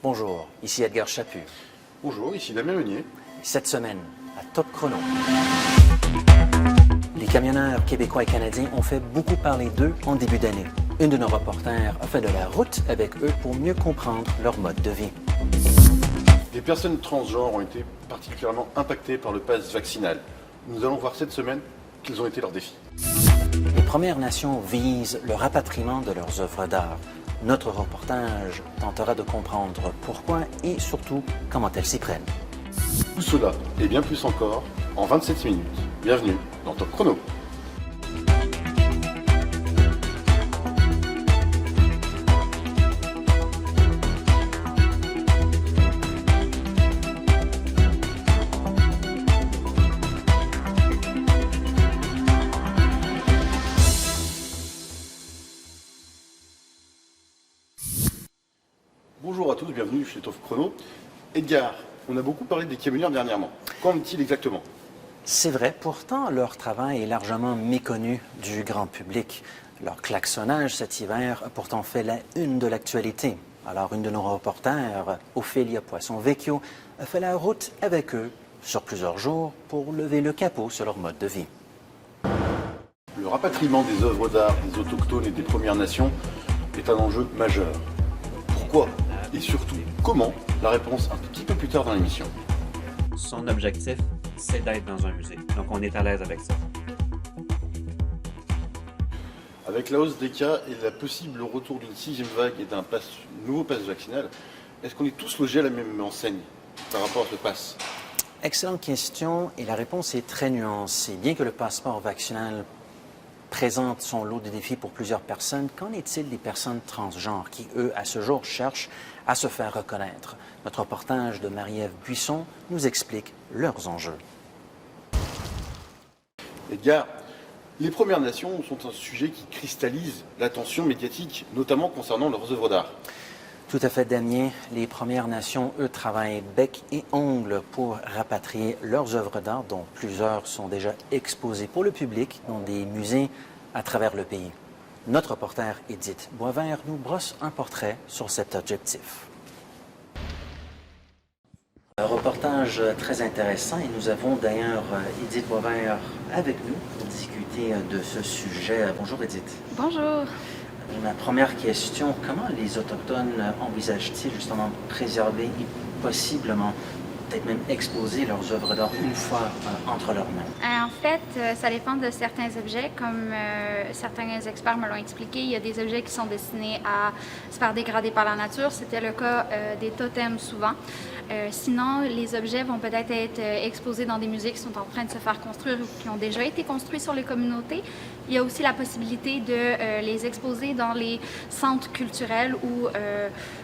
Bonjour, ici Edgar Chaput. Bonjour, ici Damien Meunier. Cette semaine, à Top Chrono. Les camionneurs québécois et canadiens ont fait beaucoup parler d'eux en début d'année. Une de nos reporters a fait de la route avec eux pour mieux comprendre leur mode de vie. Les personnes transgenres ont été particulièrement impactées par le pass vaccinal. Nous allons voir cette semaine quels ont été leurs défis. Les Premières Nations visent le rapatriement de leurs œuvres d'art. Notre reportage tentera de comprendre pourquoi et surtout comment elles s'y prennent. Tout cela et bien plus encore en 27 minutes. Bienvenue dans Top Chrono. Bonjour à tous, bienvenue chez Top Chrono. Edgar, on a beaucoup parlé des camionneurs dernièrement. Qu'en est-il exactement? C'est vrai, pourtant leur travail est largement méconnu du grand public. Leur klaxonnage cet hiver a pourtant fait la une de l'actualité. Alors une de nos reporters, Ophélia Poisson-Vecchio, a fait la route avec eux sur plusieurs jours pour lever le capot sur leur mode de vie. Le rapatriement des œuvres d'art des Autochtones et des Premières Nations est un enjeu majeur. Pourquoi? Et surtout, comment? La réponse un petit peu plus tard dans l'émission. Son objectif, c'est d'être dans un musée. Donc, on est à l'aise avec ça. Avec la hausse des cas et la possible retour d'une 6e vague et d'un nouveau pass vaccinal, est-ce qu'on est tous logés à la même enseigne par rapport à ce pass? Excellente question et la réponse est très nuancée. Bien que le passeport vaccinal présente son lot de défis pour plusieurs personnes, qu'en est-il des personnes transgenres qui, eux, à ce jour, cherchent à se faire reconnaître? Notre reportage de Marie-Ève Buisson nous explique leurs enjeux. Edgar, les Premières Nations sont un sujet qui cristallise l'attention médiatique, notamment concernant leurs œuvres d'art. Tout à fait, Damien. Les Premières Nations, eux, travaillent bec et ongle pour rapatrier leurs œuvres d'art, dont plusieurs sont déjà exposées pour le public dans des musées à travers le pays. Notre reporter Edith Boisvert nous brosse un portrait sur cet objectif. Un reportage très intéressant et nous avons d'ailleurs Edith Boisvert avec nous pour discuter de ce sujet. Bonjour Edith. Bonjour. Ma première question, comment les Autochtones envisagent-ils justement préserver et possiblement peut-être même exposer leurs œuvres d'art une fois entre leurs mains? En fait, ça dépend de certains objets. Comme certains experts me l'ont expliqué, il y a des objets qui sont destinés à se faire dégrader par la nature. C'était le cas des totems souvent. Sinon, les objets vont peut-être être exposés dans des musées qui sont en train de se faire construire ou qui ont déjà été construits sur les communautés. Il y a aussi la possibilité de les exposer dans les centres culturels ou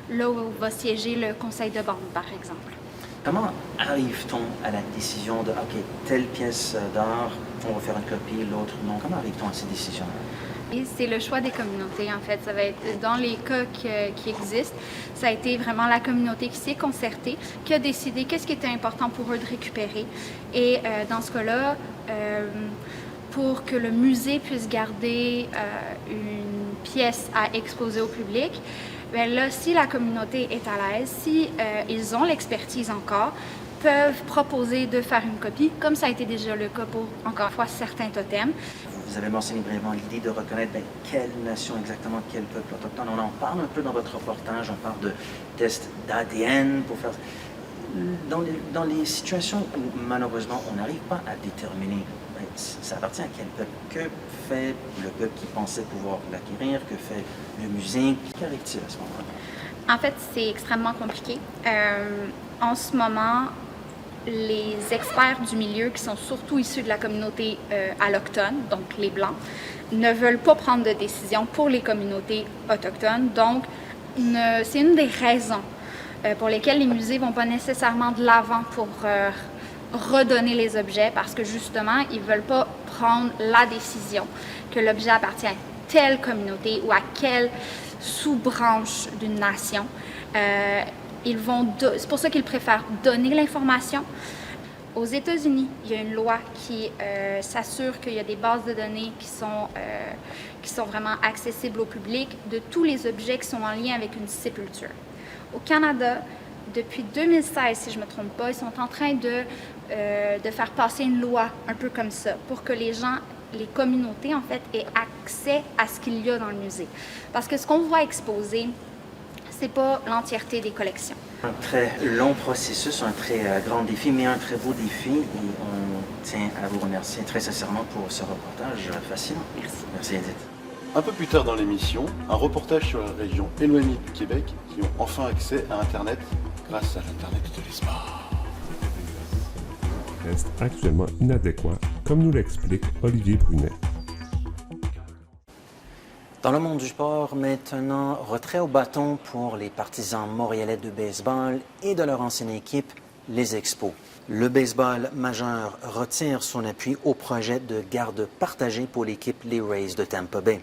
là où va siéger le conseil de bande, par exemple. Comment arrive-t-on à la décision de, OK, telle pièce d'art, on va faire une copie, l'autre non? Comment arrive-t-on à ces décisions? Et c'est le choix des communautés, en fait. Ça va être, dans les cas qui existent, ça a été vraiment la communauté qui s'est concertée, qui a décidé qu'est-ce qui était important pour eux de récupérer. Et dans ce cas-là, pour que le musée puisse garder une pièce à exposer au public, bien là, si la communauté est à l'aise, si ils ont l'expertise encore, peuvent proposer de faire une copie, comme ça a été déjà le cas pour, encore une fois, certains totems. Vous avez mentionné brièvement l'idée de reconnaître quelle nation exactement, quel peuple autochtone. On en parle un peu dans votre reportage, on parle de tests d'ADN pour faire... Dans les situations où malheureusement on n'arrive pas à déterminer, ça appartient à quel peuple? Que fait le peuple qui pensait pouvoir l'acquérir? Que fait le musée? Qu'arrive-t-il à ce moment-là? En fait, c'est extrêmement compliqué. En ce moment, les experts du milieu, qui sont surtout issus de la communauté allochtone, donc les Blancs, ne veulent pas prendre de décision pour les communautés autochtones. Donc, c'est une des raisons pour lesquelles les musées ne vont pas nécessairement de l'avant pour redonner les objets, parce que justement, ils ne veulent pas prendre la décision que l'objet appartient à telle communauté ou à quelle sous-branche d'une nation. C'est pour ça qu'ils préfèrent donner l'information. Aux États-Unis, il y a une loi qui s'assure qu'il y a des bases de données qui sont vraiment accessibles au public de tous les objets qui sont en lien avec une sépulture. Au Canada, depuis 2016, si je ne me trompe pas, ils sont en train de faire passer une loi un peu comme ça pour que les gens, les communautés en fait, aient accès à ce qu'il y a dans le musée. Parce que ce qu'on voit exposer, c'est pas l'entièreté des collections. Un très long processus, un très grand défi, mais un très beau défi. Et on tient à vous remercier très sincèrement pour ce reportage fascinant. Merci. Merci Edith. Un peu plus tard dans l'émission, un reportage sur la région éloignée du Québec qui ont enfin accès à Internet grâce à l'Internet de l'espace. Reste actuellement inadéquat, comme nous l'explique Olivier Brunet. Dans le monde du sport, maintenant, retrait au bâton pour les partisans montréalais de baseball et de leur ancienne équipe, les Expos. Le baseball majeur retire son appui au projet de garde partagée pour l'équipe les Rays de Tampa Bay.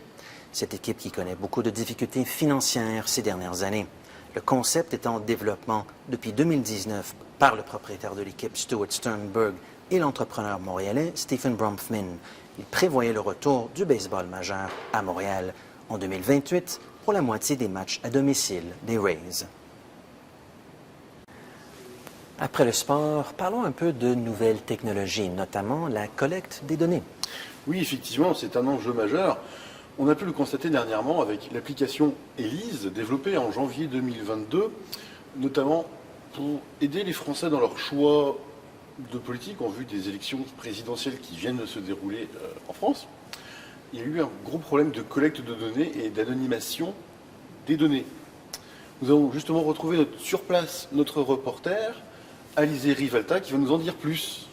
Cette équipe qui connaît beaucoup de difficultés financières ces dernières années. Le concept est en développement depuis 2019 par le propriétaire de l'équipe Stuart Sternberg et l'entrepreneur montréalais Stephen Bromfman. Il prévoyait le retour du baseball majeur à Montréal en 2028 pour la moitié des matchs à domicile des Rays. Après le sport, parlons un peu de nouvelles technologies, notamment la collecte des données. Oui, effectivement, c'est un enjeu majeur. On a pu le constater dernièrement avec l'application ELISE, développée en janvier 2022, notamment pour aider les Français dans leur choix de politique en vue des élections présidentielles qui viennent de se dérouler en France. Il y a eu un gros problème de collecte de données et d'anonymisation des données. Nous avons justement retrouvé sur place notre reporter, Alizé Rivalta, qui va nous en dire plus.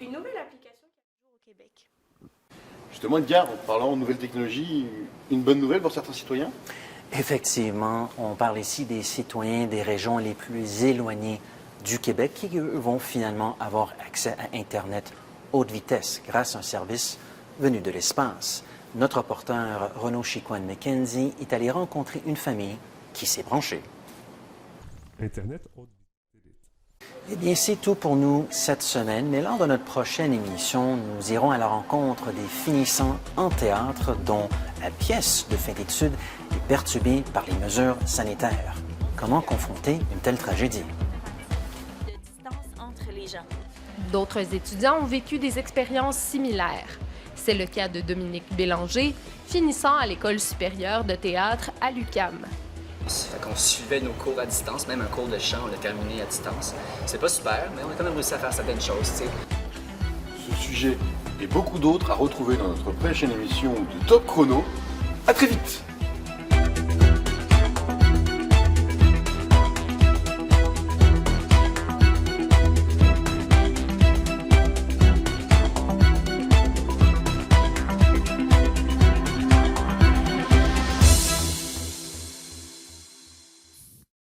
Une nouvelle application qui est au Québec. Justement, Edgar, en parlant de nouvelles technologies, une bonne nouvelle pour certains citoyens? Effectivement, on parle ici des citoyens des régions les plus éloignées du Québec qui vont finalement avoir accès à Internet haute vitesse grâce à un service venu de l'espace. Notre reporter Renaud Chicoine-McKenzie est allé rencontrer une famille qui s'est branchée. Internet haute Eh bien, c'est tout pour nous cette semaine, mais lors de notre prochaine émission, nous irons à la rencontre des finissants en théâtre dont la pièce de fin d'études est perturbée par les mesures sanitaires. Comment confronter une telle tragédie? De distance entre les gens. D'autres étudiants ont vécu des expériences similaires. C'est le cas de Dominique Bélanger, finissant à l'École supérieure de théâtre à l'UQAM. Fait qu'on suivait nos cours à distance, même un cours de chant, on l'a terminé à distance. C'est pas super, mais on a quand même réussi à faire certaines choses, tu sais. Ce sujet et beaucoup d'autres à retrouver dans notre prochaine émission de Top Chrono. À très vite!